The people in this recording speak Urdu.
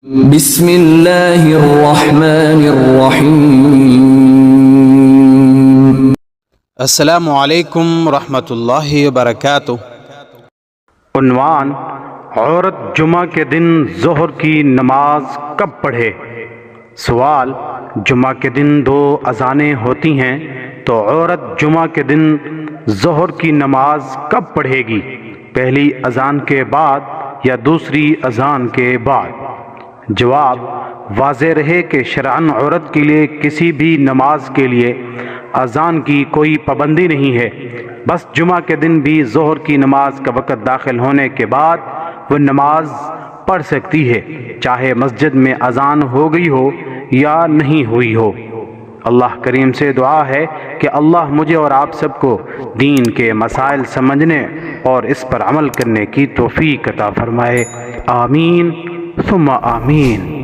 بسم اللہ الرحمن الرحیم۔ السلام علیکم ورحمۃ اللہ وبرکاتہ۔ عنوان: عورت جمعہ کے دن ظہر کی نماز کب پڑھے؟ سوال: جمعہ کے دن 2 اذانیں ہوتی ہیں تو عورت جمعہ کے دن ظہر کی نماز کب پڑھے گی؟ پہلی اذان کے بعد یا دوسری اذان کے بعد؟ جواب: واضح رہے کہ شرعاً عورت کے لیے کسی بھی نماز کے لیے اذان کی کوئی پابندی نہیں ہے، بس جمعہ کے دن بھی ظہر کی نماز کا وقت داخل ہونے کے بعد وہ نماز پڑھ سکتی ہے، چاہے مسجد میں اذان ہو گئی ہو یا نہیں ہوئی ہو۔ اللہ کریم سے دعا ہے کہ اللہ مجھے اور آپ سب کو دین کے مسائل سمجھنے اور اس پر عمل کرنے کی توفیق عطا فرمائے۔ آمین ثم آمین۔